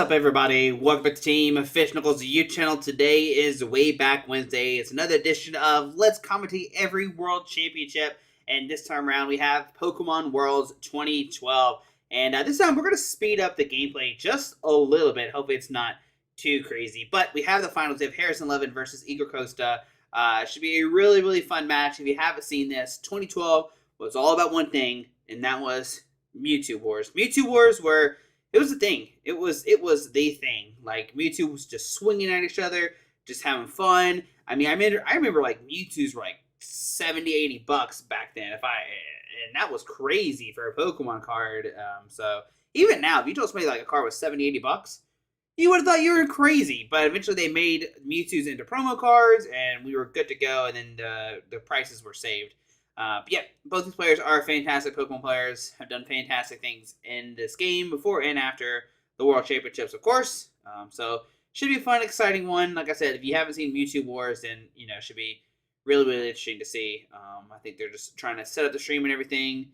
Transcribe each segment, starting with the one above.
up, everybody? Welcome back to Team Fish Knuckles YouTube channel. Today is Way Back Wednesday. It's another edition of Let's Commentate Every World Championship. And this time around, we have Pokemon Worlds 2012. And this time, we're going to speed up the gameplay just a little bit. Hopefully, it's not too crazy. But we have the finals. We have Harrison Levin versus Igor Costa. It should be a really, really fun match. If you haven't seen this, 2012 was all about one thing, and that was Mewtwo Wars. Mewtwo Wars were... It was the thing. It was the thing. Like, Mewtwo was just swinging at each other, just having fun. I mean, I remember like Mewtwo's were like 70, 80 bucks back then. And that was crazy for a Pokemon card. So even now, if you told somebody like a card was 70, 80 bucks, you would have thought you were crazy. But eventually they made Mewtwo's into promo cards, and we were good to go. And then the prices were saved. But yeah, both these players are fantastic Pokemon players, have done fantastic things in this game before and after the World Championships, of course. So should be a fun, exciting one. Like I said, if you haven't seen Mewtwo Wars, then, you know, it should be really, really interesting to see. I think they're just trying to set up the stream and everything,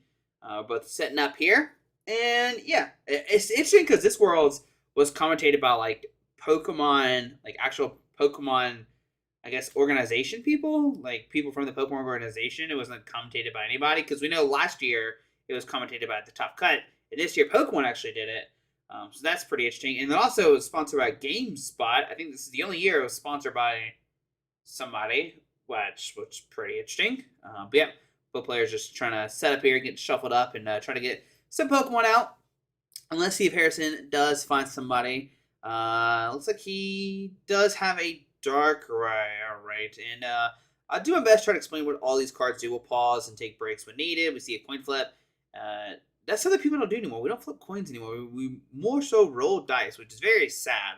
both setting up here. And yeah, it's interesting because this Worlds was commentated by like Pokemon, like actual Pokemon, I guess, organization people, like people from the Pokemon organization. It wasn't commentated by anybody, because we know last year it was commentated by the Top Cut, and this year Pokemon actually did it. So that's pretty interesting. And then also it was sponsored by GameSpot. I think this is the only year it was sponsored by somebody, which was pretty interesting. But yeah, both players just trying to set up here, get shuffled up, and try to get some Pokemon out. And let's see if Harrison does find somebody. Looks like he does have a Darkrai, alright, and I'll do my best to try to explain what all these cards do. We'll pause and take breaks when needed. We see a coin flip. That's something people don't do anymore. We don't flip coins anymore. We more so roll dice, which is very sad.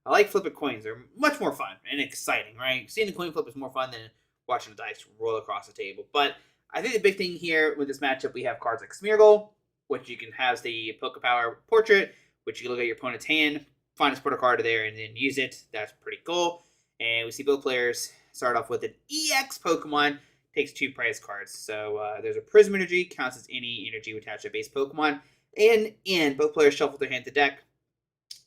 I like flipping coins. They're much more fun and exciting, right? Seeing the coin flip is more fun than watching the dice roll across the table. But I think the big thing here with this matchup, we have cards like Smeargle, which you can have the Pokepower Portrait, which you can look at your opponent's hand, find his Porta card there, and then use it. That's pretty cool. And we see both players start off with an EX Pokemon, takes 2 prize cards. So there's a Prism Energy, counts as any energy attached to a base Pokemon. And both players shuffle their hand to deck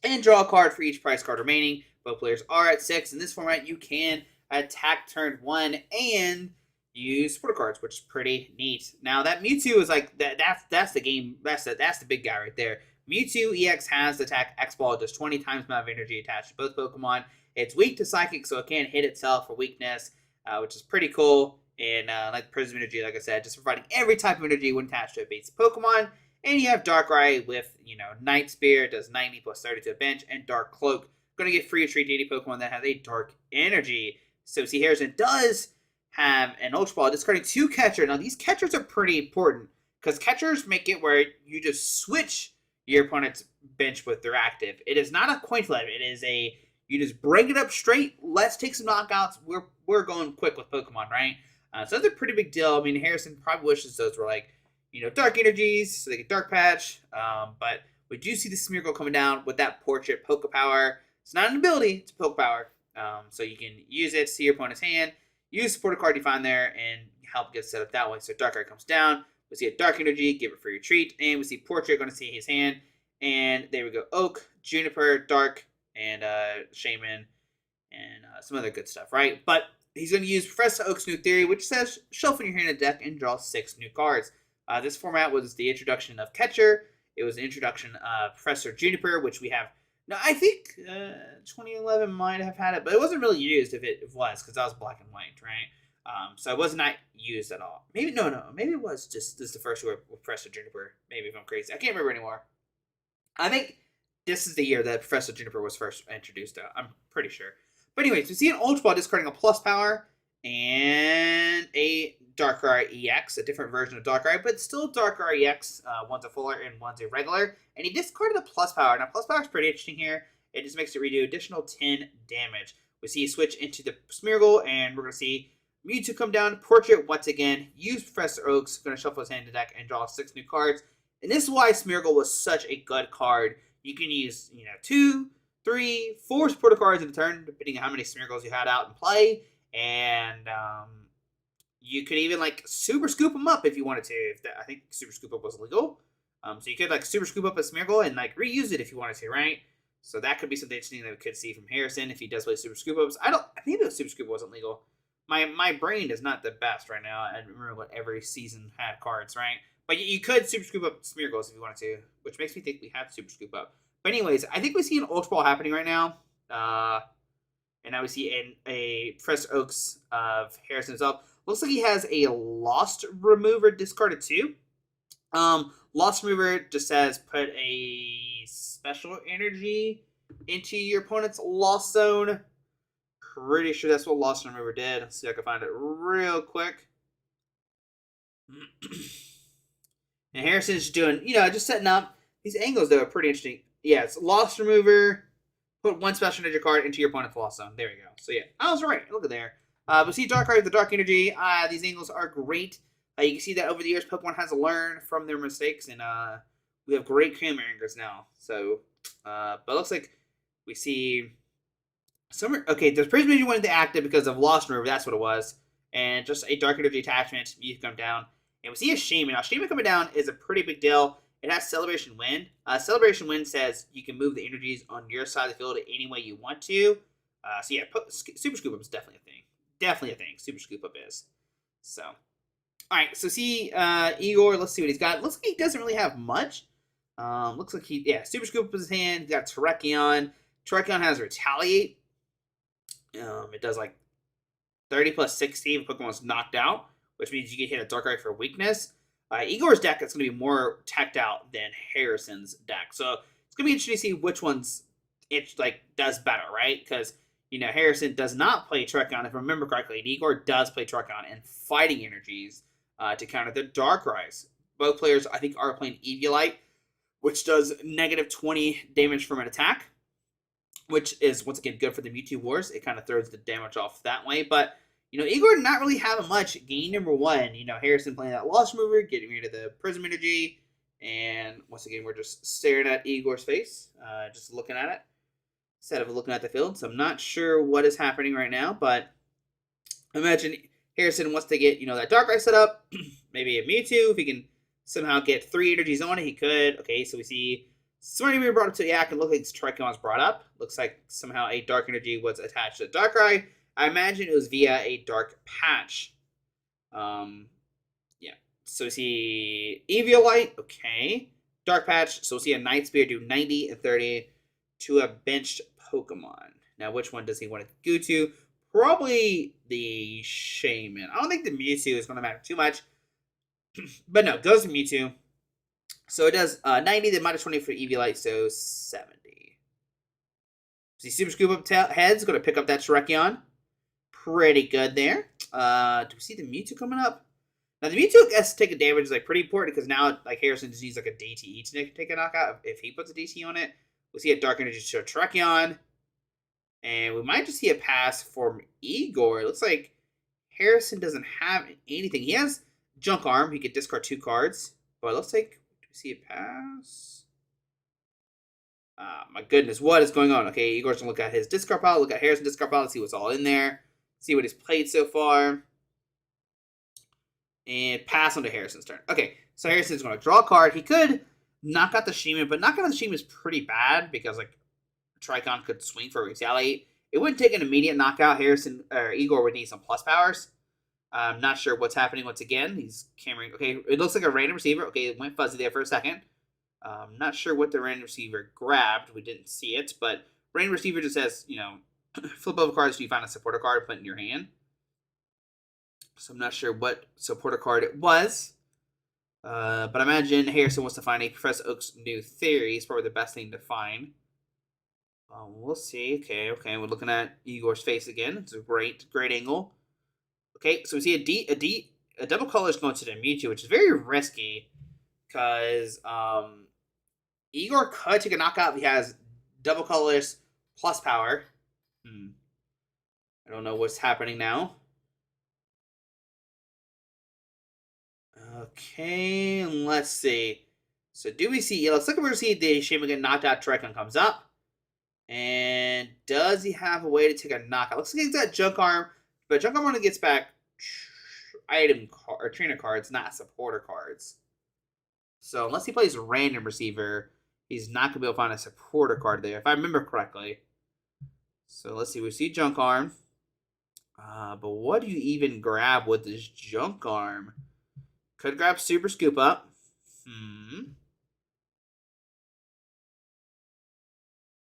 and draw a card for each prize card remaining. Both players are at 6. In this format, you can attack turn 1 and use Porta cards, which is pretty neat. Now that Mewtwo is like that's the game. That's the big guy right there. Mewtwo EX has the attack X Ball, does 20 times the amount of energy attached to both Pokemon. It's weak to Psychic, so it can't hit itself for weakness, which is pretty cool. And like Prism Energy, like I said, just providing every type of energy when attached to a base Pokemon. And you have Darkrai with, Night Spear, does 90 plus 30 to a bench, and Dark Cloak. Going to get free retreat to any Pokemon that has a Dark Energy. So see, Harrison does have an Ultra Ball, discarding 2 catchers. Now, these catchers are pretty important, because catchers make it where you just switch your opponent's bench with their active. It is not a coin flip. It is you just bring it up straight. Let's take some knockouts. We're going quick with Pokemon, right? So that's a pretty big deal. I mean, Harrison probably wishes those were like, dark energies, so they get Dark Patch. But we do see the Smeargle coming down with that Portrait Pokepower. It's not an ability, it's Pokepower. So you can use it, see your opponent's hand, use the Porta card you find there, and help get set up that way. So Darkrai comes down. We see a Dark Energy, give it free retreat, and we see Portrait going to see his hand. And there we go. Oak, Juniper, Dark, and Shaman, and some other good stuff, right? But he's going to use Professor Oak's new theory, which says shuffle your hand in a deck and draw 6 new cards. This format was the introduction of Catcher. It was the introduction of Professor Juniper, which we have. Now, I think 2011 might have had it, but it wasn't really used if it was, because that was black and white, right? So it was not used at all. Maybe it was just this is the first year with Professor Juniper. Maybe if I'm crazy, I can't remember anymore. I think this is the year that Professor Juniper was first introduced. I'm pretty sure. But anyways, we see an Ultra Ball discarding a Plus Power and a Darkrai EX, a different version of Darkrai, but still Darkrai EX. One's a fuller and one's a regular. And he discarded a Plus Power. Now, Plus Power is pretty interesting here. It just makes it redo additional 10 damage. We see switch into the Smeargle, and we're going to see Mewtwo come down. Portrait once again. Use Professor Oak's. Going to shuffle his hand to deck and draw 6 new cards. And this is why Smeargle was such a good card. You can use, 2, 3, 4 Porta cards in a turn, depending on how many Smeargles you had out in play. And you could even, Super Scoop them up if you wanted to. I think Super Scoop Up was legal. So you could, Super Scoop up a Smeargle and, reuse it if you wanted to, right? So that could be something interesting that we could see from Harrison if he does play Super Scoop Ups. I think the Super Scoop wasn't legal. My brain is not the best right now. I remember what every season had cards, right? But you could Super Scoop Up Smeargles if you wanted to, which makes me think we have Super Scoop Up. But anyways, I think we see an Ultra Ball happening right now. And now we see a Professor Oaks of Harrison himself. Looks like he has a Lost Remover discarded too. Lost Remover just says put a special energy into your opponent's Lost Zone. Pretty sure that's what Lost Remover did. Let's see if I can find it real quick. And Harrison's doing, just setting up. These angles, though, are pretty interesting. Yeah, it's Lost Remover. Put one special energy card into your opponent's Lost Zone. There you go. So, yeah, I was right. Look at there. We see Dark Card with the Dark Energy. These angles are great. You can see that over the years, Pokemon has learned from their mistakes, and we have great Kramer angles now. So, but it looks like we see okay, the Prism Energy wanted to active because of Lost Remover. That's what it was. And just a Dark Energy attachment. You come down. And we see a Shaman. Now, Shaman coming down is a pretty big deal. It has Celebration Wind. Celebration Wind says you can move the energies on your side of the field any way you want to. So, yeah, Super Scoop Up is definitely a thing. Definitely a thing. Super Scoop Up is. So, all right. So, see Igor. Let's see what he's got. Looks like he doesn't really have much. Looks like Super Scoop Up is his hand. He's got Terrakion. Terrakion has Retaliate. It does like 30 plus 60 if Pokemon's knocked out, which means you can hit a Darkrai for weakness. Igor's deck is going to be more teched out than Harrison's deck. So it's going to be interesting to see which one's does better, right? Because, Harrison does not play Terrakion, if I remember correctly, and Igor does play Terrakion and Fighting Energies to counter the Darkrai's. Both players, I think, are playing Eviolite, which does negative 20 damage from an attack, which is, once again, good for the Mewtwo Wars. It kind of throws the damage off that way. But, Igor not really having much. Gain number one, Harrison playing that Lost Remover, getting rid of the Prism Energy. And, once again, we're just staring at Igor's face, just looking at it, instead of looking at the field. So I'm not sure what is happening right now. But imagine Harrison wants to get, that Darkrai set up. Maybe a Mewtwo. If he can somehow get 3 energies on it, he could. Okay, so we see Smart Energy brought up to the Yak, and looks like Terrakion was brought up. Looks like somehow a Dark Energy was attached to Darkrai. I imagine it was via a Dark Patch. Yeah. So we see Eviolite. Okay. Dark Patch. So we'll see a Night Spear do 90 and 30 to a benched Pokemon. Now, which one does he want to go to? Probably the Shaman. I don't think the Mewtwo is going to matter too much. But no, goes to Mewtwo. So it does 90, then minus 20 for Eviolite, so 70. See, Super Scoop Up head's going to pick up that Terrakion. Pretty good there. Do we see the Mewtwo coming up? Now, the Mewtwo has to take a damage is pretty important because now Harrison just needs a DTE to take a knockout. If he puts a DTE on it, we'll see a Dark Energy to Terrakion. And we might just see a pass from Igor. It looks like Harrison doesn't have anything. He has Junk Arm. He could discard 2 cards. But it looks like, do we see a pass? My goodness, what is going on? Okay, Igor's going to look at his discard pile. Look at Harrison's discard pile. See what's all in there. See what he's played so far. And pass on to Harrison's turn. Okay, so Harrison's going to draw a card. He could knock out the Shaman, but knocking out the Shaman is pretty bad because, Tricon could swing for a Retaliate. It wouldn't take an immediate knockout. Igor would need some plus powers. I'm not sure what's happening once again. He's cameraing. Okay, it looks like a random receiver. Okay, it went fuzzy there for a second. Not sure what the random receiver grabbed. We didn't see it, but random receiver just says, flip over cards so you find a supporter card, put it in your hand. So I'm not sure what supporter card it was. But I imagine Harrison wants to find a Professor Oak's new theory. It's probably the best thing to find. We'll see. Okay. We're looking at Igor's face again. It's a great angle. Okay, so we see a double color is going to the Mewtwo, which is very risky because Igor could take a knockout if he has double colors plus power. I don't know what's happening now. Okay, let's see. So do we see? It looks like we're going to see the Shaman get knocked out. Tricon comes up. And does he have a way to take a knockout? Looks like he's got Junk Arm. But Junk Arm only gets back trainer cards, not supporter cards. So unless he plays random receiver, he's not going to be able to find a supporter card there, if I remember correctly. So let's see. We see Junk Arm. But what do you even grab with this Junk Arm? Could grab Super Scoop Up.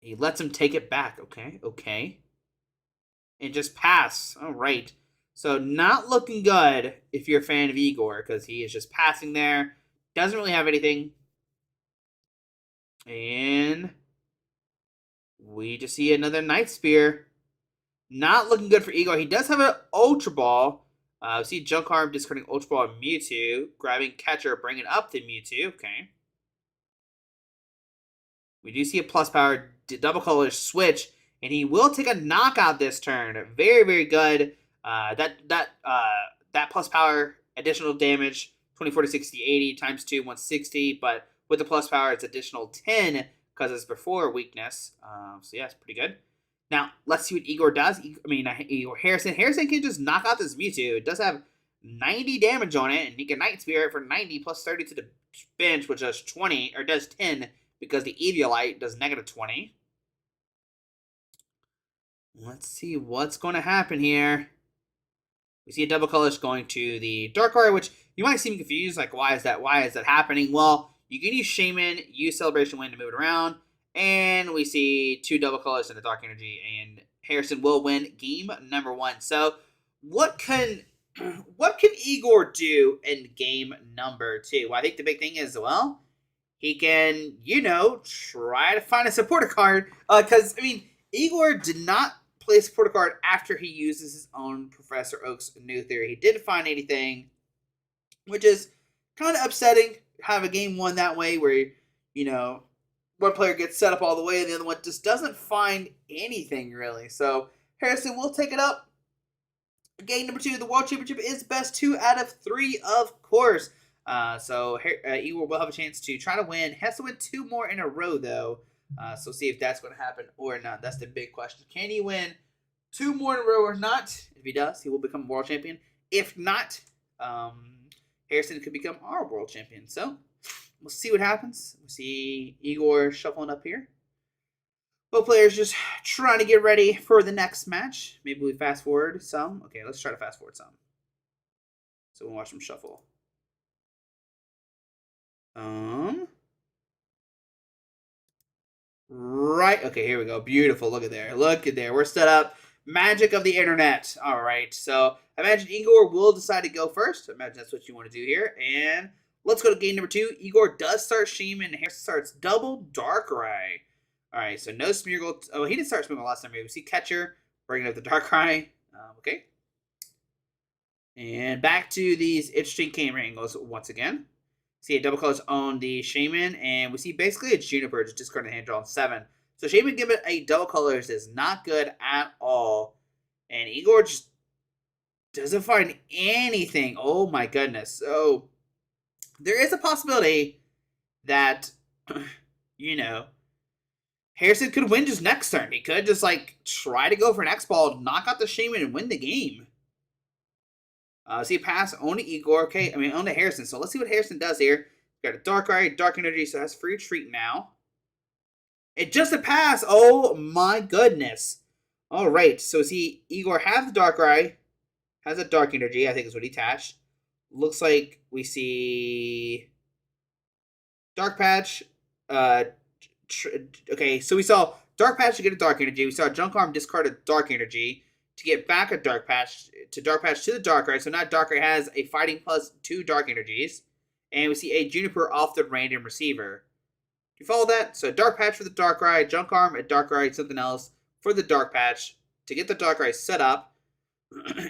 He lets him take it back. Okay. And just pass. All right. So not looking good if you're a fan of Igor, because he is just passing there. Doesn't really have anything. And we just see another Night Spear. Not looking good for Igor. He does have an Ultra Ball. We see Junk Arm discarding Ultra Ball and Mewtwo. Grabbing Catcher, bringing up the Mewtwo. Okay. We do see a plus power double color switch, and he will take a knockout this turn. Very, very good. That plus power additional damage 24 to 60, 80 times 2, 160. But with the plus power, it's additional 10 because it's before weakness. So yeah, it's pretty good. Now let's see what Igor does. Igor Harrison. Harrison can just knock out this Mewtwo. It does have 90 damage on it, and he can Night Spear for 90 plus 30 to the bench, which does 20 or does 10. Because the Eviolite does negative 20. Let's see what's going to happen here. We see a double colors going to the Darkrai, which you might seem confused. Like, why is that happening? Well, you can use Shaman, use Celebration Wind to move it around. And we see 2 double colors in the Dark Energy. And Harrison will win game number 1. So, what can Igor do in game number 2? Well, I think the big thing is, well, he can, try to find a supporter card. Because, Igor did not play a supporter card after he uses his own Professor Oak's new theory. He didn't find anything, which is kind of upsetting. Have a game 1 that way where, one player gets set up all the way and the other one just doesn't find anything, really. So, Harrison will take it up. Game number 2, the World Championship is best 2 out of 3, of course. So Igor will have a chance to try to win. Has to win 2 more in a row, though. So see if that's going to happen or not. That's the big question. Can he win 2 more in a row or not? If he does, he will become world champion. If not, Harrison could become our world champion. So we'll see what happens. We'll see Igor shuffling up here. Both players just trying to get ready for the next match. Maybe we fast forward some. Okay, let's try to fast forward some. So we'll watch them shuffle. Right. Okay, here we go. Beautiful. Look at there. We're set up. Magic of the internet. All right. So I imagine Igor will decide to go first. I imagine that's what you want to do here. And let's go to game number 2. Igor does start Shaman. Harrison starts double Darkrai. All right. So no Smeargle. Oh, he didn't start Smeargle last time. We see Catcher bringing up the Darkrai. Okay. And back to these interesting camera angles once again. See a double colors on the Shaman, and we see basically a Juniper just discarding hand draw on 7. So Shaman giving a double colors is not good at all. And Igor just doesn't find anything. Oh my goodness. So there is a possibility that, Harrison could win just next turn. He could just try to go for an X-Ball, knock out the Shaman, and win the game. See a pass on to Igor. Okay, on to Harrison. So let's see what Harrison does here. Got a Darkrai, Dark Energy, so that's free retreat now. It just a pass. Oh my goodness. All right. So see Igor has the Darkrai, has a Dark Energy. I think is what he attached. Looks like we see Dark Patch. Okay, so we saw Dark Patch to get a Dark Energy. We saw Junk Arm discard a Dark Energy to get back a Dark Patch to the Darkrai. So now Darkrai has a fighting plus 2 Dark Energies. And we see a Juniper off the random receiver. You follow that? So Dark Patch for the Darkrai, Junk Arm, a Darkrai, something else for the Dark Patch to get the Darkrai set up.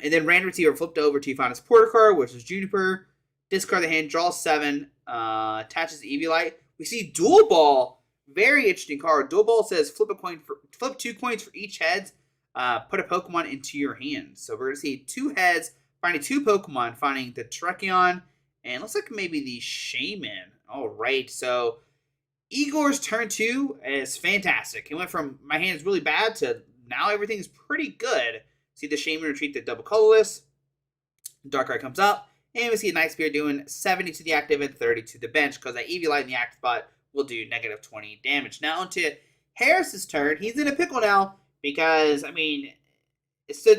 And then random receiver flipped over to find a supporter card, which is Juniper. Discard the hand, draw 7, attaches the Eviolite. We see Dual Ball. Very interesting card. Dual Ball says flip 2 coins for each heads. Put a Pokemon into your hand. So we're going to see 2 heads, finding 2 Pokemon, finding the Trekion, and looks like maybe the Shaman. All right, so Igor's turn 2 is fantastic. He went from my hand is really bad to now everything's pretty good. See the Shaman retreat the double colorless. Darkrai comes up, and we see a Night Spear doing 70 to the active and 30 to the bench because that Eviolite in the active spot will do negative 20 damage. Now onto Harris's turn. He's in a pickle now because, I mean,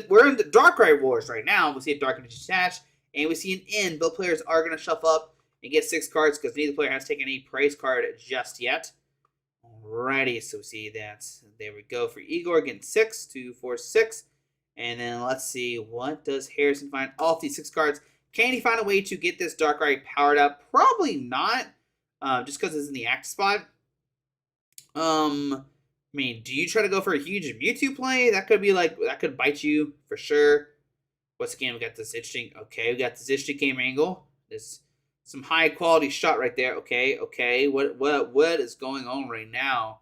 we're in the Darkrai Wars right now. We see a Dark Energy attach, and we see an end. Both players are going to shuffle up and get 6 cards because neither player has taken any praise card just yet. Alrighty, so we see that. There we go for Igor getting 6, 2, 4, 6. And then let's see, what does Harrison find? All these 6 cards. Can he find a way to get this Darkrai powered up? Probably not, just because it's in the act spot. I mean, do you try to go for a huge Mewtwo play? That could be like, that could bite you for sure. Once again, we got this interesting, okay, we got this interesting game angle. This some high quality shot right there. Okay, okay, what is going on right now?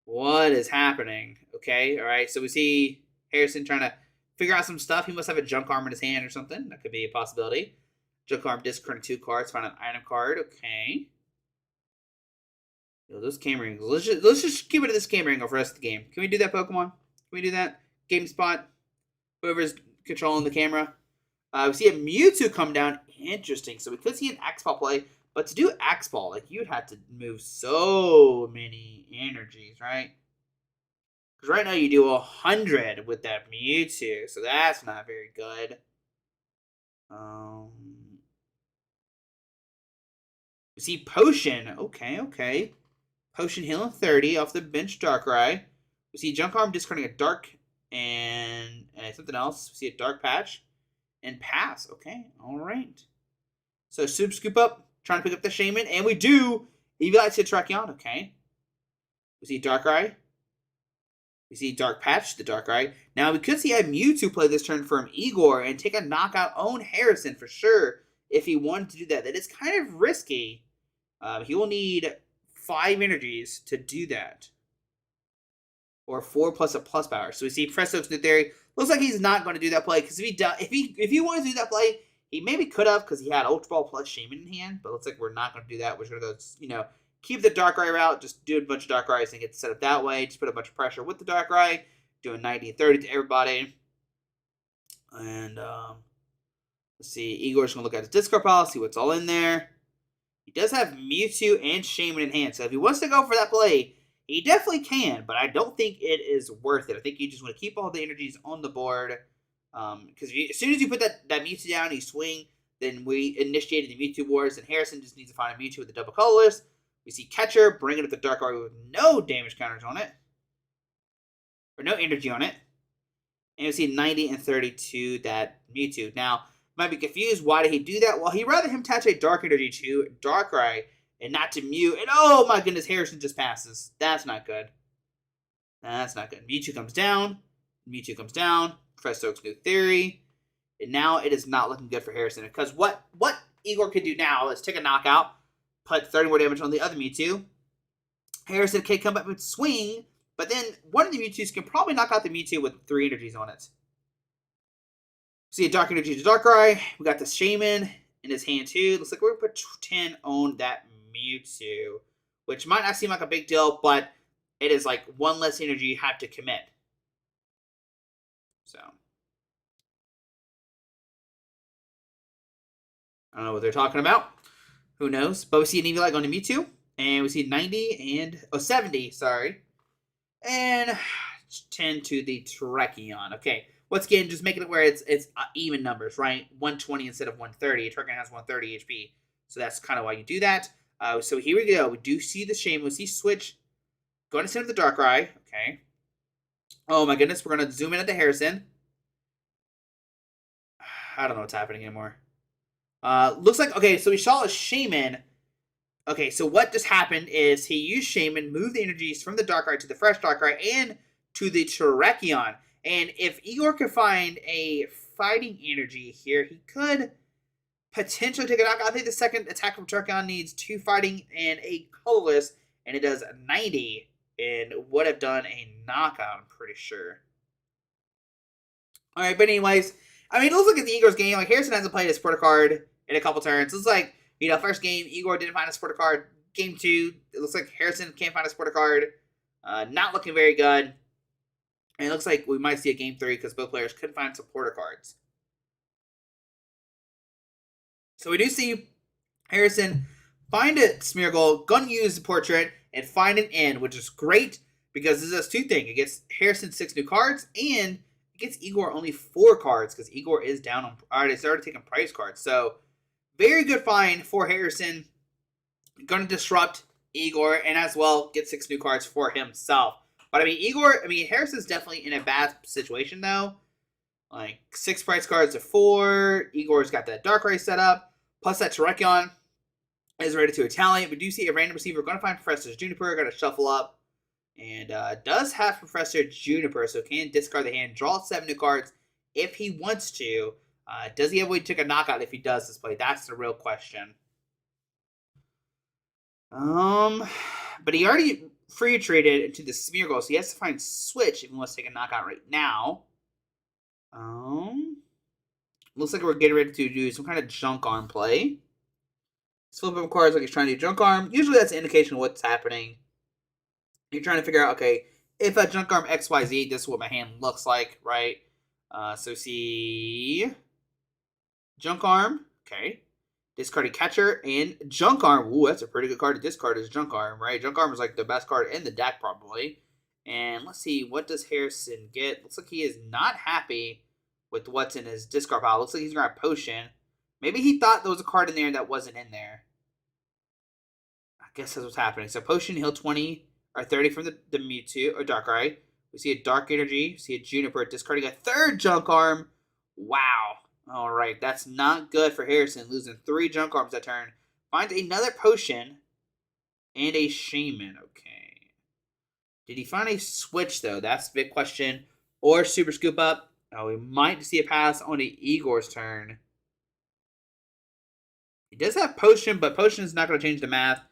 What is happening? Okay, all right, so we see Harrison trying to figure out some stuff. He must have a junk arm in his hand or something. That could be a possibility. Junk arm discarding 2 cards, find an item card. Okay. Yo, those camera angles. Let's just keep it at this camera angle for the rest of the game. Can we do that, Pokemon? Can we do that? Game spot. Whoever's controlling the camera. We see a Mewtwo come down. Interesting. So we could see an X-Ball play, but to do X-Ball, like, you'd have to move so many energies, right? Because right now you do 100 with that Mewtwo, so that's not very good. We see Potion. Okay, okay. Potion healing 30 off the bench Darkrai. We see Junk Arm discarding a Dark and something else. We see a Dark Patch and pass. Okay, all right. So scoop up, trying to pick up the Shaman, and we do. Evilates to Tracheon. Okay. We see Darkrai. We see Dark Patch, the Darkrai. Now we could see a Mewtwo play this turn from Igor and take a knockout on Harrison for sure if he wanted to do that. That is kind of risky. He will need 5 energies to do that. Or 4 plus a plus power. So we see Presto's new theory. Looks like he's not going to do that play because if he wanted to do that play, he maybe could have because he had Ultra Ball plus Shaman in hand. But looks like we're not going to do that. We're just going to go, keep the Darkrai route. Just do a bunch of Darkrai's and get set up that way. Just put a bunch of pressure with the Darkrai. Doing 90 and 30 to everybody. And let's see. Igor's going to look at his discard pile, see what's all in there. He does have Mewtwo and Shaman in hand. So if he wants to go for that play, he definitely can. But I don't think it is worth it. I think you just want to keep all the energies on the board. Because as soon as you put that Mewtwo down and you swing, then we initiated the Mewtwo Wars. And Harrison just needs to find a Mewtwo with the double colorless. We see Catcher bringing up the Darkrai with no damage counters on it. Or no energy on it. And we see 90 and 32 that Mewtwo. Now, might be confused. Why did he do that? Well, he'd rather him attach a Dark Energy to Darkrai and not to Mew. And oh my goodness, Harrison just passes. That's not good. That's not good. Mewtwo comes down. Mewtwo comes down. Presto's new theory. And now it is not looking good for Harrison. Because what Igor can do now is take a knockout, put 30 more damage on the other Mewtwo. Harrison can come up and swing, but then one of the Mewtwo's can probably knock out the Mewtwo with 3 energies on it. See a Dark Energy to Darkrai. We got the Shaman in his hand too. Looks like we're going to put 10 on that Mewtwo, which might not seem like a big deal, but it is like 1 less energy you have to commit. So I don't know what they're talking about. Who knows? But we see an Evilatte going to Mewtwo. And we see 90 and 70, sorry. And 10 to the Tracheon. Okay. Once again, just making it where it's even numbers, right? 120 instead of 130. Tracheon has 130 HP. So that's kind of why you do that. So here we go. We do see the Shaman. We see Switch going to send the Darkrai. Okay. Oh my goodness. We're going to zoom in at the Harrison. I don't know what's happening anymore. Looks like, okay, so we saw a Shaman. Okay, so what just happened is he used Shaman, moved the energies from the Darkrai to the fresh Darkrai and to the Tracheon. And if Igor could find a fighting energy here, he could potentially take a knockout. I think the second attack from Tracheon needs 2 fighting and a colorless, and it does 90 and would have done a knockout, I'm pretty sure. Alright, but anyways, I mean, it looks like it's Igor's game. Like, Harrison hasn't played a supporter card in a couple turns. It's like, first game, Igor didn't find a supporter card. Game 2, it looks like Harrison can't find a supporter card. Not looking very good. And it looks like we might see a game 3 because both players couldn't find supporter cards. So we do see Harrison find a Smeargle, gonna use the portrait, and find an end, which is great because this does two things. It gets Harrison 6 new cards, and it gets Igor only 4 cards because Igor is down on. Alright, it's already taking price cards. So, very good find for Harrison. Gonna disrupt Igor, and as well get 6 new cards for himself. But Harrison's definitely in a bad situation though. Like 6 price cards to 4. Igor's got that Darkrai set up. Plus that Terrakion is ready to retaliate. We do see a random receiver. Going to find Professor Juniper. Got to shuffle up. And does have Professor Juniper, so can discard the hand. Draw 7 new cards if he wants to. Does he have a way to take a knockout if he does this play? That's the real question. But he already free traded into the Smeargle, so he has to find Switch if he wants to take a knockout right now. Looks like we're getting ready to do some kind of junk arm play. Flip of cards like he's trying to do junk arm. Usually that's an indication of what's happening. You're trying to figure out, okay, if I junk arm XYZ, this is what my hand looks like, right? So see junk arm, okay. Discarded catcher and junk arm. Ooh, that's a pretty good card to discard as junk arm, right? Junk arm is like the best card in the deck probably. And let's see, what does Harrison get? Looks like he is not happy with what's in his discard pile. Looks like he's going to potion. Maybe he thought there was a card in there that wasn't in there. I guess that's what's happening. So potion, heal 20 or 30 from the Mewtwo or Darkrai. We see a Dark Energy. We see a Juniper discarding a third junk arm. Wow. All right, that's not good for Harrison, losing 3 junk arms that turn. Finds another potion and a Shaman. Okay. Did he find a switch, though? That's the big question. Or Super Scoop Up. Oh, we might see a pass on to Igor's turn. He does have potion, but potion is not going to change the math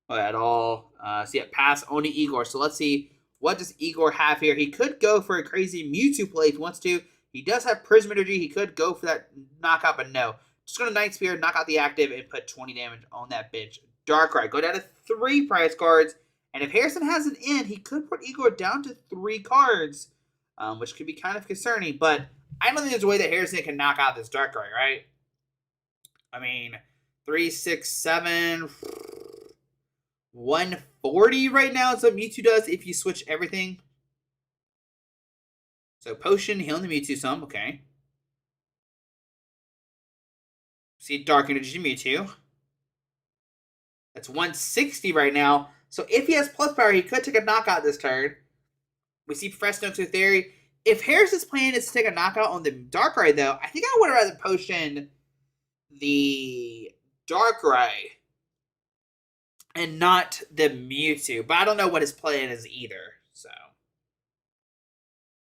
at all. So yeah, pass on to Igor. So let's see, what does Igor have here? He could go for a crazy Mewtwo play if he wants to. He does have Prism Energy. He could go for that knockout, but no. Just going to Night Spear, knock out the active, and put 20 damage on that bitch. Darkrai, go down to 3 prize cards. And if Harrison has an in, he could put Igor down to 3 cards, which could be kind of concerning. But I don't think there's a way that Harrison can knock out this Darkrai, right? I mean, 3, 6, 7, 140 right now is what Mewtwo does if you switch everything. So potion, healing the Mewtwo some, okay. See Dark Energy Mewtwo. That's 160 right now. So if he has plus power, he could take a knockout this turn. We see Professor Oak's Theory. If Harrison's plan is to take a knockout on the Darkrai, though, I think I would rather potion the Darkrai and not the Mewtwo. But I don't know what his plan is either, so.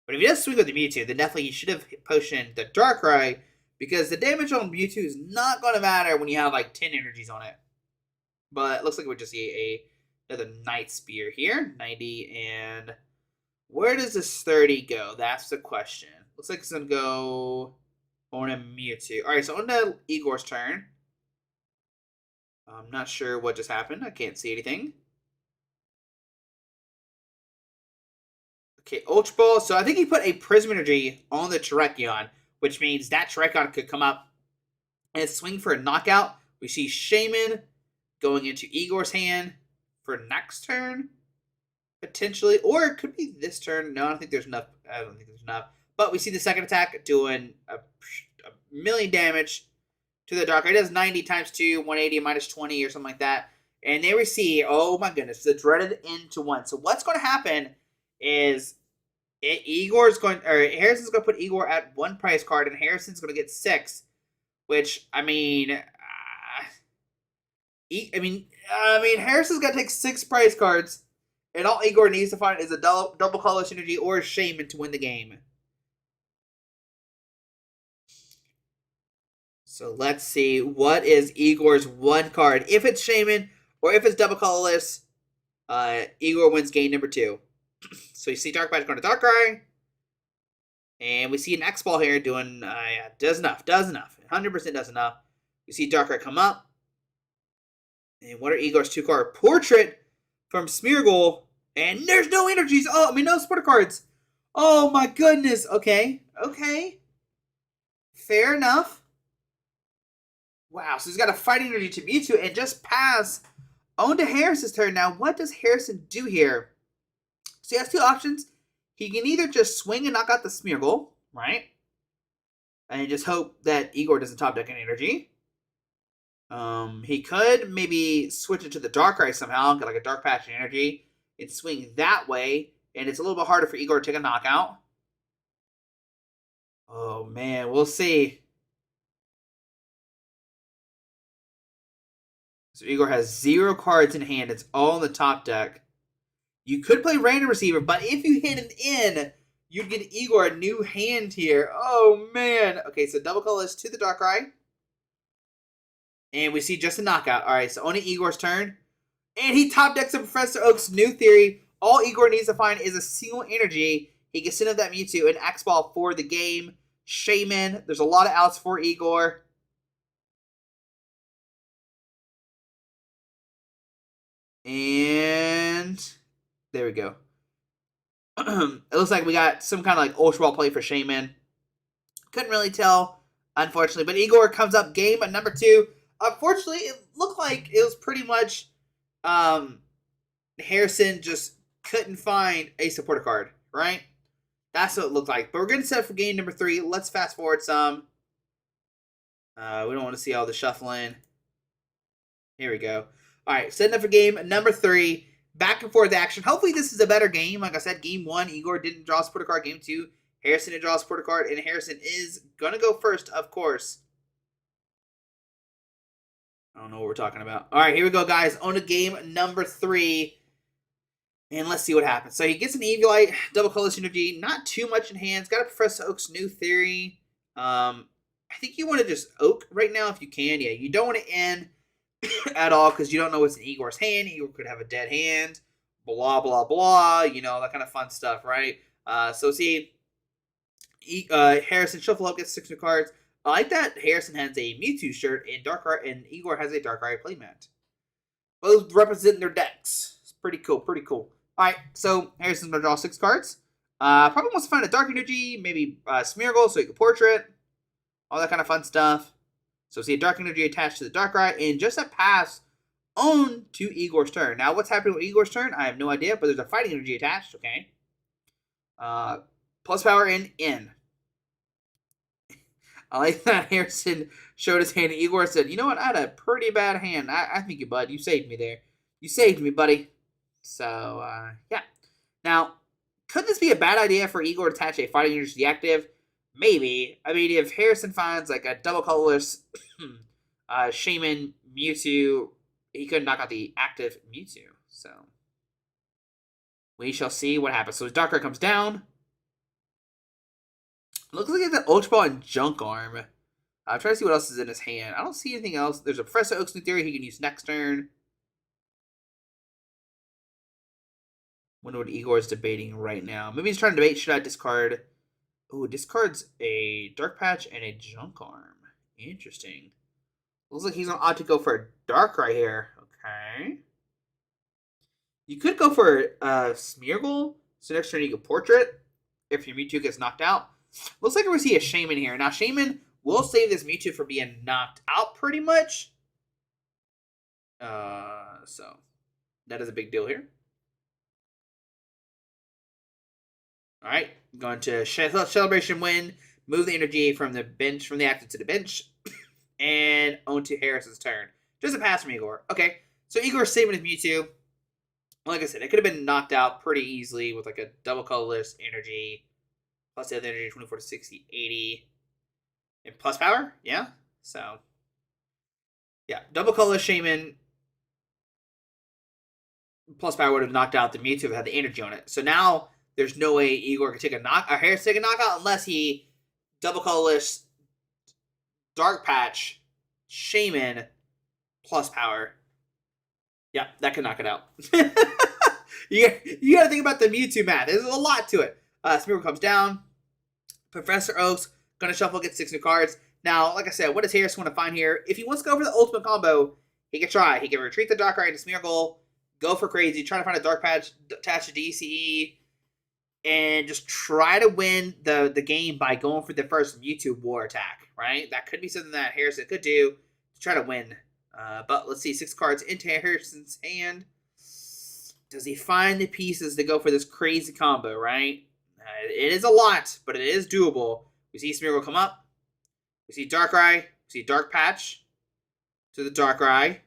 But if he does swing with the Mewtwo, then definitely he should have potioned the Darkrai, because the damage on Mewtwo is not going to matter when you have like 10 energies on it. But it looks like we'll just see another Night Spear here. 90, and where does this 30 go? That's the question. Looks like it's going to go on a Mewtwo. Alright, so on to Igor's turn. I'm not sure what just happened. I can't see anything. Okay, Ultra Ball. So I think he put a Prism Energy on the Terrakion, which means that Terrakion could come up and swing for a knockout. We see Shaman going into Igor's hand for next turn, potentially. Or it could be this turn. No, I don't think there's enough. I don't think there's enough. But we see the second attack doing a million damage to the Dark. It does 90 times 2, 180 minus 20 or something like that. And there we see, oh my goodness, the dreaded into 1. So what's going to happen is Harrison's going to put Igor at 1 prize card, and Harrison's going to get 6, which Harrison's got to take 6 prize cards, and all Igor needs to find is a double color synergy or a Shaman to win the game. So let's see, what is Igor's 1 card? If it's Shaman or if it's double colorless, Igor wins game number 2. So you see Dark Badge going to Darkrai. And we see an X-Ball here doing, does enough. 100% does enough. We see Darkrai come up. And what are Igor's 2 card? Portrait from Smeargle. And there's no energies. No supporter cards. Oh my goodness. Okay. Fair enough. Wow, so he's got a fighting energy to Mewtwo and just pass on to Harrison's turn. Now, what does Harrison do here? So he has two options. He can either just swing and knock out the Smeargle, right? And just hope that Igor doesn't top deck any energy. He could maybe switch it to the Darkrai somehow, get like a Dark Patch energy, and swing that way. And it's a little bit harder for Igor to take a knockout. Oh man, we'll see. So Igor has 0 cards in hand. It's all in the top deck. You could play Random Receiver, but if you hit an in, you'd get Igor a new hand here. Oh man. Okay, so double colorless to the Darkrai. And we see just a knockout. Alright, so only Igor's turn. And he top decks a Professor Oak's new theory. All Igor needs to find is a single energy. He can send up that Mewtwo and X-Ball for the game. Shaman. There's a lot of outs for Igor. And there we go. It looks like we got some kind of like Ultra Ball play for Shaman. Couldn't really tell, unfortunately. But Igor comes up game at number 2. Unfortunately, it looked like it was pretty much Harrison just couldn't find a supporter card, right? That's what it looked like. But we're going to set up for game number 3. Let's fast forward some. We don't want to see all the shuffling. Here we go. All right, setting up for game number 3. Back and forth action. Hopefully this is a better game. Like I said, game 1, Igor didn't draw a supporter card. Game 2, Harrison didn't draw a supporter card. And Harrison is going to go first, of course. I don't know what we're talking about. All right, here we go, guys. On to game number 3. And let's see what happens. So he gets an Eviolite, double colorless energy. Not too much in hands. Got a Professor Oak's new theory. I think you want to just Oak right now if you can. Yeah, you don't want to end at all because you don't know what's in Igor's hand. Igor could have a dead hand. Blah, blah, blah. You know, that kind of fun stuff, right? So see, Harrison shuffle up, gets 6 new cards. I like that Harrison has a Mewtwo shirt and Igor has a Darkrai playmat. Both representing their decks. It's pretty cool, pretty cool. Alright, so Harrison's going to draw 6 cards. Probably wants to find a Dark Energy, maybe Smeargle so he can Portrait. All that kind of fun stuff. So see a Dark Energy attached to the Darkrai and just a pass on to Igor's turn. Now what's happening with Igor's turn? I have no idea, but there's a Fighting Energy attached, okay. Plus power and in. I like that Harrison showed his hand and Igor said, you know what, I had a pretty bad hand. I think you, bud. You saved me there. You saved me, buddy. So, yeah. Now, could this be a bad idea for Igor to attach a Fighting Energy to the active? Maybe. I mean, if Harrison finds like a double colorless Shaman Mewtwo, he could knock out the active Mewtwo. So, we shall see what happens. So his Darkrai comes down. Looks like he has an Ultra Ball and Junk Arm. I'm trying to see what else is in his hand. I don't see anything else. There's a Professor Oak's new theory he can use next turn. Wonder what Igor is debating right now. Maybe he's trying to debate, should I discard? Ooh, discards a Dark Patch and a Junk Arm. Interesting. Looks like he's going to opt to go for a Darkrai here. Okay. You could go for Smeargle. So next turn you can Portrait if your Mewtwo gets knocked out. Looks like we see a Shaman here. Now, Shaman will save this Mewtwo for being knocked out pretty much. So, that is a big deal here. Alright, going to Celebration Win. Move the energy from the bench, from the active to the bench. And onto Harrison's turn. Just a pass from Igor. Okay, so Igor's saving his Mewtwo. Like I said, it could have been knocked out pretty easily with like a double colorless energy. Plus the other energy, 24 to 60, 80. And plus power? Yeah. So, yeah. Double colorless Shaman. Plus power would have knocked out the Mewtwo if it had the energy on it. So now there's no way Igor can take a knock, or Harris take a knockout unless he double colorless Dark Patch Shaman plus power. Yeah, that could knock it out. you got to think about the Mewtwo math. There's a lot to it. Smeargle comes down. Professor Oak's going to shuffle, get 6 new cards. Now, like I said, what does Harris want to find here? If he wants to go for the ultimate combo, he can try. He can retreat the Darkrai into Smeargle, go for crazy, try to find a Dark Patch attached to DCE, and just try to win the game by going for the first Mewtwo War attack, right? That could be something that Harrison could do to try to win. But let's see, 6 cards into Harrison's hand. Does he find the pieces to go for this crazy combo, right? It is a lot, but it is doable. We see Smeargle come up. We see Darkrai. We see Dark Patch to the Darkrai.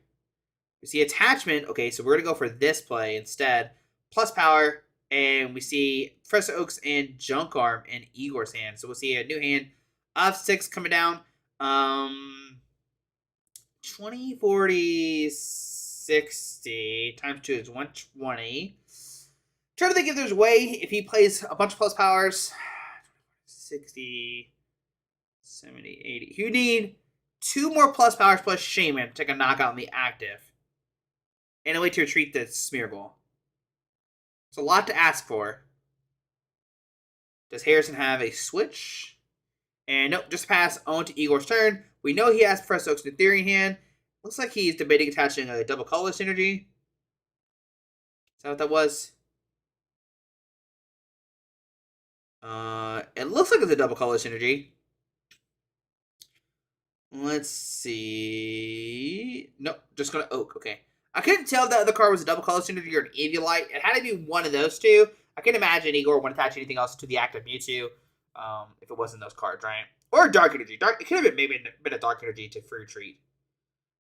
We see Attachment. Okay, so we're going to go for this play instead. Plus Power. And we see Professor Oaks and Junk Arm in Igor's hand. So we'll see a new hand of 6 coming down. 20, 40, 60 times 2 is 120. Trying to think if there's a way if he plays a bunch of plus powers. 60, 70, 80. You need 2 more plus powers plus Shaman to take a knockout on the active. And a way to retreat the Smeargle. It's a lot to ask for. Does Harrison have a switch? And nope, just pass on to Igor's turn. We know he has Professor Oak's in theory in hand. Looks like he's debating attaching a double colorless energy. Is that what that was? It looks like it's a double colorless energy. Let's see. Nope, just gonna Oak. Okay. I couldn't tell if that other card was a double colorless energy or an Eviolite. It had to be one of those two. I can't imagine Igor wouldn't attach anything else to the active Mewtwo if it wasn't those cards, right? Or Dark Energy. It could have been maybe been a Dark Energy to free retreat.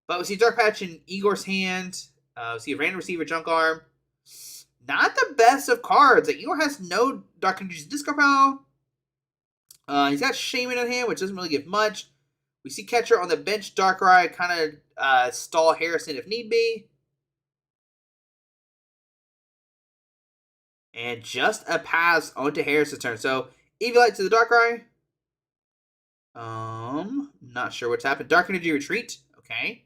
But we see Dark Patch in Igor's hand. We see a Random Receiver Junk Arm. Not the best of cards. Like, Igor has no Dark Energy's discard pile. He's got Shaman in hand, which doesn't really give much. We see Catcher on the bench. Darkrai kind of stall Harrison if need be. And just a pass onto Harrison's turn. So, Eviolite to the Darkrai. Not sure what's happened. Dark Energy Retreat. Okay.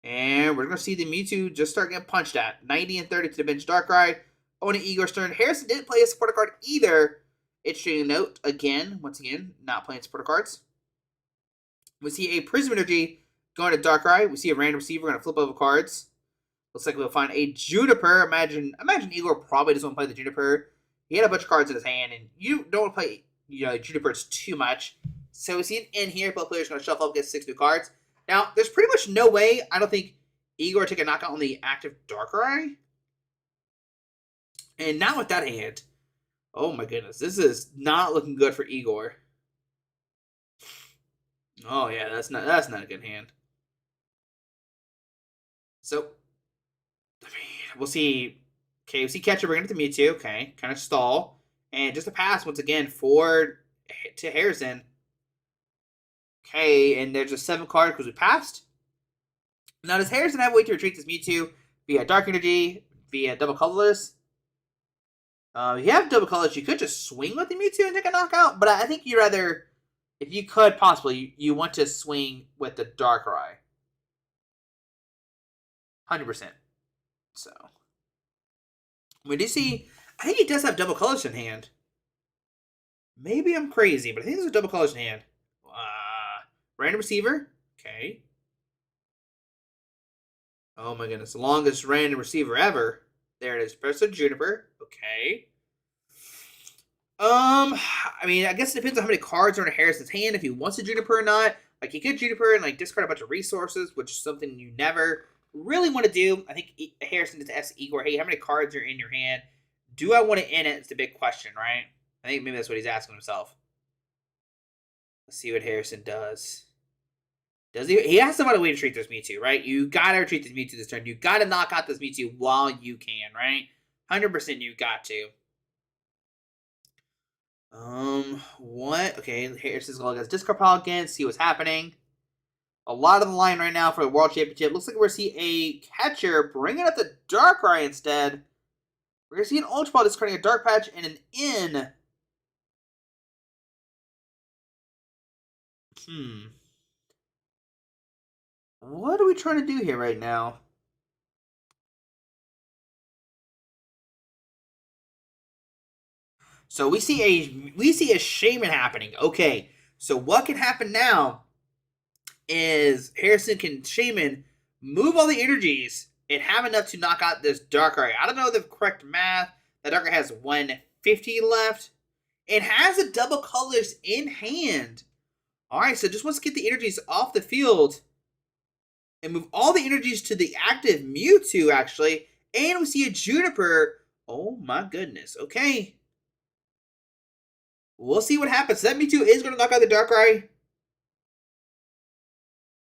And we're going to see the Mewtwo just start getting punched at. 90 and 30 to the bench Darkrai. On Igor's turn. Harrison didn't play a supporter card either. Interesting note, once again, not playing supporter cards. We see a Prism Energy going to Darkrai. We see a Random Receiver going to flip over cards. Looks like we'll find a Juniper. Imagine Igor probably doesn't want to play the Juniper. He had a bunch of cards in his hand, and you don't want to play Junipers too much. So we see an in here. Both players are going to shuffle up, get 6 new cards. Now, there's pretty much no way, I don't think, Igor take a knockout on the active Darkrai. And not with that hand. Oh my goodness, this is not looking good for Igor. Oh yeah, that's not a good hand. So, I mean, we'll see. Okay, we see Catcher bringing it to Mewtwo. Okay, kind of stall. And just a pass once again to Harrison. Okay, and there's a 7 card because we passed. Now, does Harrison have a way to retreat this Mewtwo via Dark Energy, via double colorless? If you have double colors, you could just swing with the Mewtwo and take a knockout. But I think you'd rather, if you could possibly, you want to swing with the Darkrai. 100%. So, we do see, I think he does have double colors in hand. Maybe I'm crazy, but I think there's a double colors in hand. Random Receiver. Okay. Oh my goodness. The longest Random Receiver ever. There it is. Professor Juniper. Okay. I mean, I guess it depends on how many cards are in Harrison's hand, if he wants a Juniper or not. Like, he could Juniper and, like, discard a bunch of resources, which is something you never really want to do. I think Harrison just asked Igor, hey, how many cards are in your hand? Do I want to end it? It's the big question, right? I think maybe that's what he's asking himself. Let's see what Harrison does. He has to find a way to treat this Mewtwo, right? You gotta retreat this Mewtwo this turn. You gotta knock out this Mewtwo while you can, right? 100% you got to. What? Okay, Harrison's going to get his discard pile again, see what's happening. A lot of the line right now for the World Championship. Looks like we're going to see a Catcher bringing up the Darkrai instead. We're going to see an Ultra Ball discarding a Dark Patch and an in. What are we trying to do here right now? So we see a Shaman happening. Okay, so what can happen now is Harrison can Shaman, move all the energies, and have enough to knock out this Darkrai. I don't know the correct math. That Darkrai has 150 left. It has a double colors in hand. Alright, so just wants to get the energies off the field. and move all the energies to the active Mewtwo, actually. And we see a Juniper. Oh my goodness. Okay. We'll see what happens. So that Mewtwo is going to knock out the Darkrai.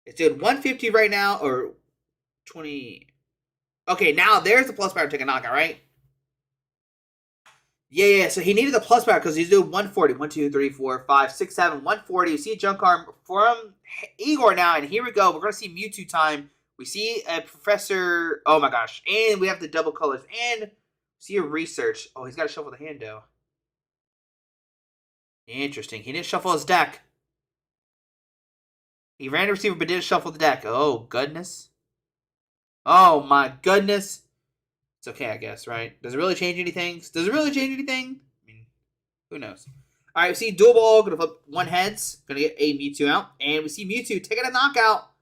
It's doing 150 right now, or 20. Okay, now there's the plus power to take a knockout, right? Yeah, so he needed the plus power because he's doing 140. 1, 2, 3, 4, 5, 6, 7, 140. You see a junk arm from Igor now, and here we go. We're going to see Mewtwo time. We see a Professor. Oh my gosh. And we have the double colors. And see a research. Oh, he's got to shuffle the hand, though. Interesting. He didn't shuffle his deck. He ran the receiver but didn't shuffle the deck. Oh, goodness. Oh, my goodness. It's okay, I guess, right? Does it really change anything? Does it really change anything? I mean, who knows? All right, we see Dual Ball. Going to flip one heads. Going to get a Mewtwo out. And we see Mewtwo taking a knockout.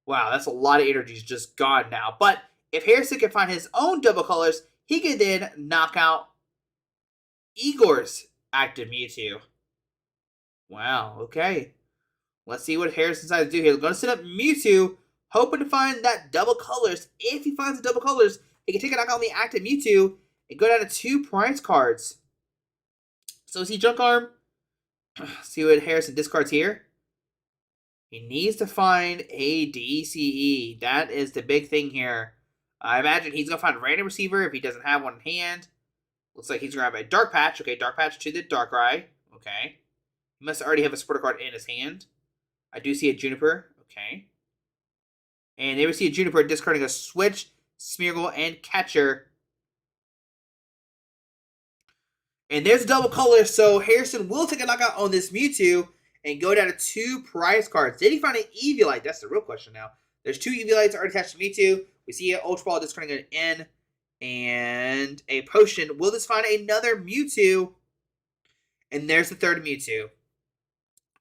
Wow, that's a lot of energies just gone now. But if Harrison can find his own double colors, he can then knock out Igor's active Mewtwo. Wow, okay. Let's see what Harrison decides to do here. We're going to set up Mewtwo, hoping to find that double colors. If he finds the double colors, he can take a knockout on the active Mewtwo and go down to 2 prize cards. So we see Junk Arm. See what Harrison discards here. He needs to find a DCE. That is the big thing here. I imagine he's going to find a random receiver if he doesn't have one in hand. Looks like he's going to grab a Dark Patch. Okay, Dark Patch to the Darkrai. Okay. He must already have a supporter card in his hand. I do see a Juniper. Okay. And there we see a Juniper discarding a Switch, Smeargle, and Catcher. And there's a double color, so Harrison will take a knockout on this Mewtwo and go down to 2 prize cards. Did he find an Eviolite? That's the real question now. There's 2 Eviolites already attached to Mewtwo. We see an Ultra Ball discarding an N and a Potion. Will this find another Mewtwo? And there's the third Mewtwo.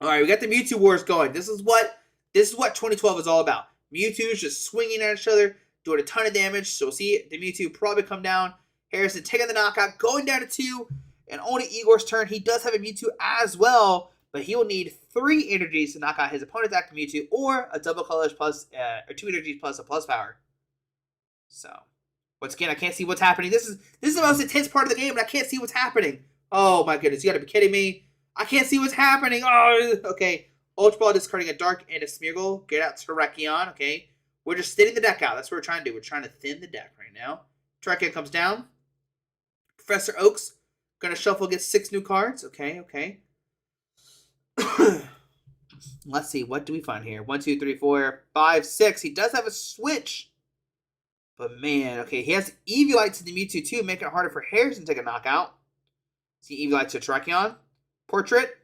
All right, we got the Mewtwo Wars going. This is what 2012 is all about. Mewtwo's just swinging at each other, doing a ton of damage. So we'll see the Mewtwo probably come down. Harrison taking the knockout, going down to 2. And only Igor's turn. He does have a Mewtwo as well, but he will need 3 energies to knock out his opponent's active Mewtwo, or a double colors plus, or 2 energies plus a plus power. So, once again, I can't see what's happening. This is the most intense part of the game, and I can't see what's happening. Oh my goodness, you gotta be kidding me. I can't see what's happening. Oh, okay. Ultra Ball discarding a Dark and a Smeargle. Get out Terrakion, okay. We're just thinning the deck out. That's what we're trying to do. We're trying to thin the deck right now. Terrakion comes down. Professor Oaks gonna shuffle, get 6 new cards. Okay. Let's see, what do we find here? 1, 2, 3, 4, 5, 6. He does have a Switch. But man, okay, he has Eviolite to the Mewtwo too, making it harder for Harrison to take a knockout. See Eviolite to Terrakion. Portrait.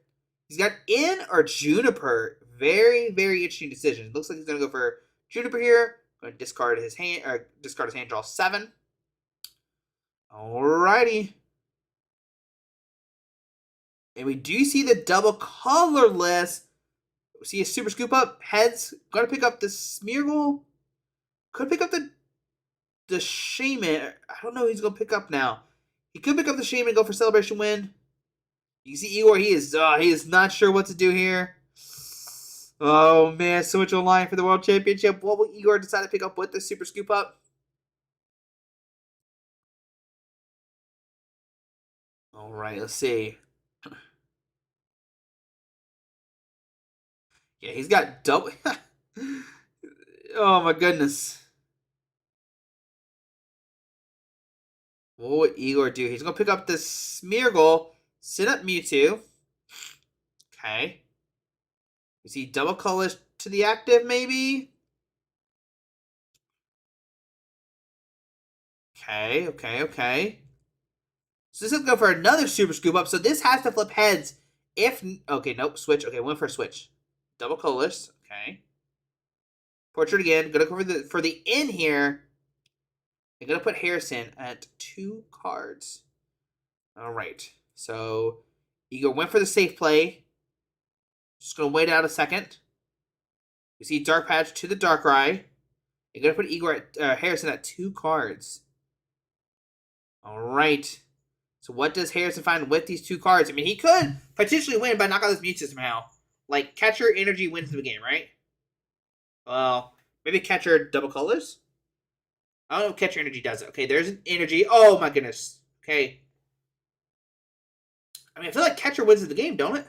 He's got N or Juniper. Very, very interesting decision. Looks like he's gonna go for Juniper here. Going to discard his hand, draw 7. Alrighty. And we do see the double colorless. We see a super scoop up. Heads. Gonna pick up the Smeargle. Could pick up the Shaman. I don't know who he's gonna pick up now. He could pick up the Shaman and go for Celebration Win. You can see Igor, he is not sure what to do here. Oh man, so much online for the World Championship. What will Igor decide to pick up with the super scoop up? Alright, let's see. Yeah, he's got double. Oh my goodness. What would Igor do? He's going to pick up this Smeargle, sit up Mewtwo. Okay. You see double colors to the active, maybe? Okay. So this is going to go for another super scoop up. So this has to flip heads. Okay, nope, switch. Okay, went for a switch. Double colors. Okay. Portrait again. Gonna go for the in here. I'm gonna put Harrison at 2 cards. Alright. So Igor went for the safe play. Just gonna wait out a second. We see Dark Patch to the Darkrai. I'm gonna put Harrison at 2 cards. Alright. So what does Harrison find with these 2 cards? I mean, he could potentially win by knocking out this Mewtwo somehow. Like, Catcher Energy wins the game, right? Well, Maybe catcher double colors? I don't know if catcher energy does it. Okay, there's an energy. Oh my goodness. Okay. I mean, I feel like catcher wins the game, don't it?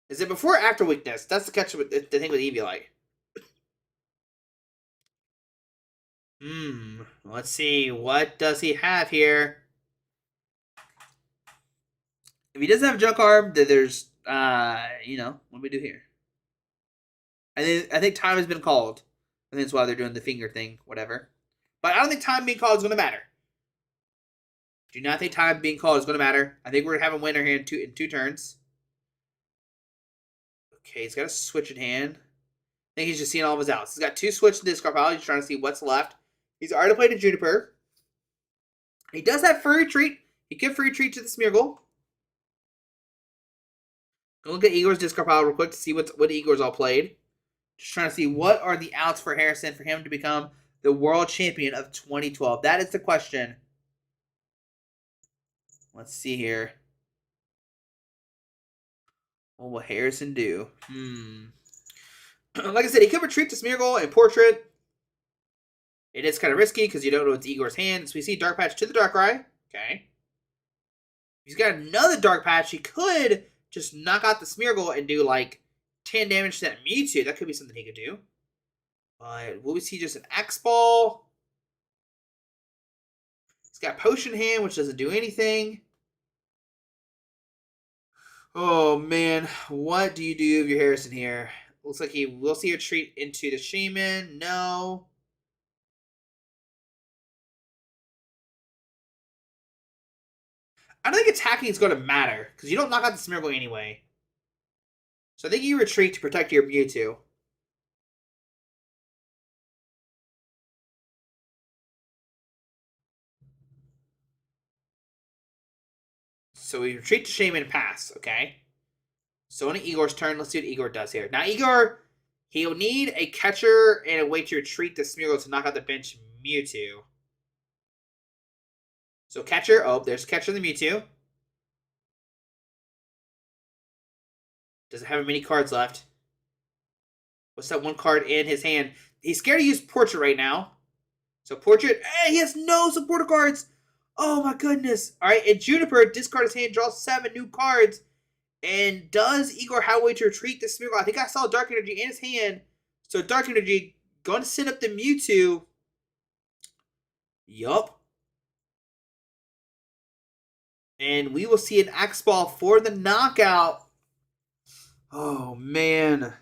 Is it before or after weakness? That's the catcher with the thing with Eevee like. Let's see. What does he have here? If he doesn't have junk arm, then there's what do we do here? I think time has been called. I think that's why they're doing the finger thing, whatever. But I don't think time being called is going to matter. Do not think time being called is going to matter. I think we're going to have a winner here in two turns. Okay, he's got a switch in hand. I think he's just seeing all of his outs. He's got two switch in discard pile. He's trying to see what's left. He's already played a Juniper. He does have free retreat. He can free retreat to the Smeargle. Go look at Igor's discard pile real quick to see what Igor's all played. Just trying to see what are the outs for Harrison for him to become the world champion of 2012. That is the question. Let's see here. What will Harrison do? Like I said, he could retreat to Smeargle and Portrait. It is kind of risky because you don't know it's Igor's hand. So we see Dark Patch to the Darkrai. Okay. He's got another Dark Patch. He could just knock out the Smeargle and do like 10 damage to that Mewtwo. That could be something he could do. But will we see just an X-Ball? He's got Potion Hand, which doesn't do anything. Oh, man. What do you do with your Harrison here? Looks like he will see a retreat into the Shaman. No. I don't think attacking is going to matter, because you don't knock out the Smeargle anyway. So I think you retreat to protect your Mewtwo. So we retreat to Shaman and pass, okay? So on Igor's turn, let's see what Igor does here. Now Igor, he'll need a catcher and a way to retreat the Smeargle to knock out the bench Mewtwo. So catcher, oh, there's catcher the Mewtwo. Doesn't have many cards left. What's that one card in his hand? He's scared to use Portrait right now. So Portrait, hey, he has no supporter cards. Oh my goodness. All right, and Juniper, discard his hand, draws 7 new cards. And does Igor have a way to retreat the Smeargle? I think I saw Dark Energy in his hand. So Dark Energy going to send up the Mewtwo. Yup. And we will see an X-Ball for the knockout. Oh, man.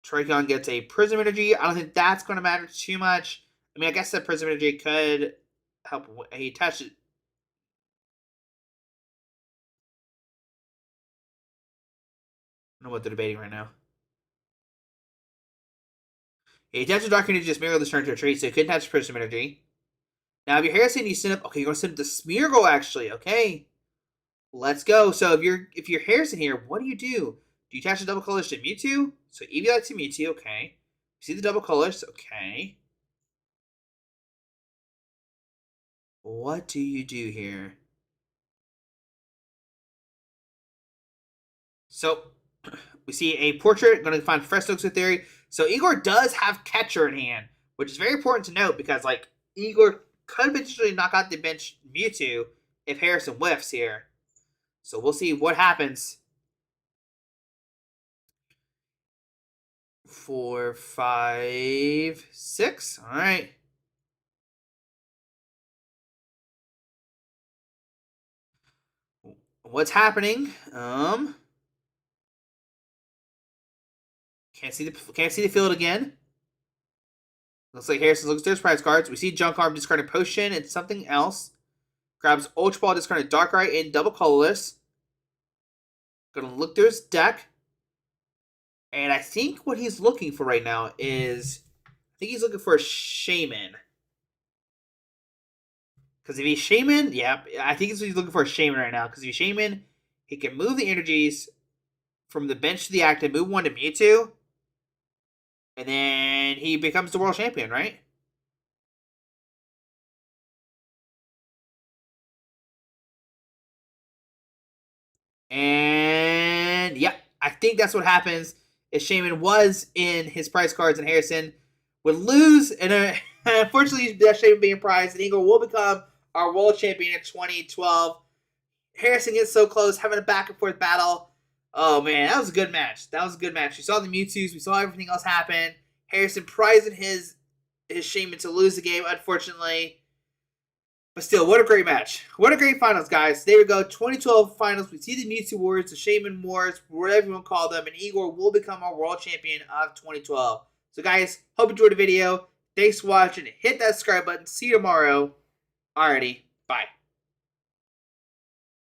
Tricon gets a Prism Energy. I don't think that's going to matter too much. I mean, I guess that Prism Energy could help. He touched it. I don't know what they're debating right now. He attaches Dark Energy to Smeargle this turn to retreat, so he couldn't touch Prism Energy. Now, if you're Harrison, you send up. Okay, you're going to send up the Smeargle, actually. Okay. Let's go. So, if you're Harrison here, what do? Do you attach the double colors to Mewtwo? So, Eevee likes to Mewtwo. Okay. You see the double colors. Okay. What do you do here? So, we see a Portrait. Going to find Fresh Oaks with Theory. So, Igor does have Catcher in hand, which is very important to note because, like, Igor could potentially knock out the bench Mewtwo if Harrison whiffs here. So, we'll see what happens. 4, 5, 6. All right. What's happening? Can't see the field again. Looks like Harrison looks at his prize cards. We see Junk Arm discarding Potion and something else. Grabs Ultra Ball, discarding Darkrai and double colorless. Gonna look through his deck. And I think what he's looking for right now is, I think he's looking for a Shaman. Because if he's Shaman, yeah, I think he's looking for a Shaman right now. Because if he's Shaman, he can move the energies from the bench to the active, move one to Mewtwo, and then he becomes the world champion, right? And yeah, I think that's what happens. if Shaman was in his prize cards and Harrison would lose, and unfortunately, that Shaman being prized, and Igor will become our world champion in 2012. Harrison gets so close, having a back and forth battle. Oh man, that was a good match. That was a good match. We saw the Mewtwo's, we saw everything else happen. Harrison prizing his Shaman to lose the game, unfortunately. But still, what a great match. What a great finals, guys. There we go, 2012 finals. We see the Mewtwo Wars, the Shaman Wars, whatever you want to call them, and Igor will become our world champion of 2012. So guys, hope you enjoyed the video. Thanks for watching. Hit that subscribe button. See you tomorrow. Alrighty, bye.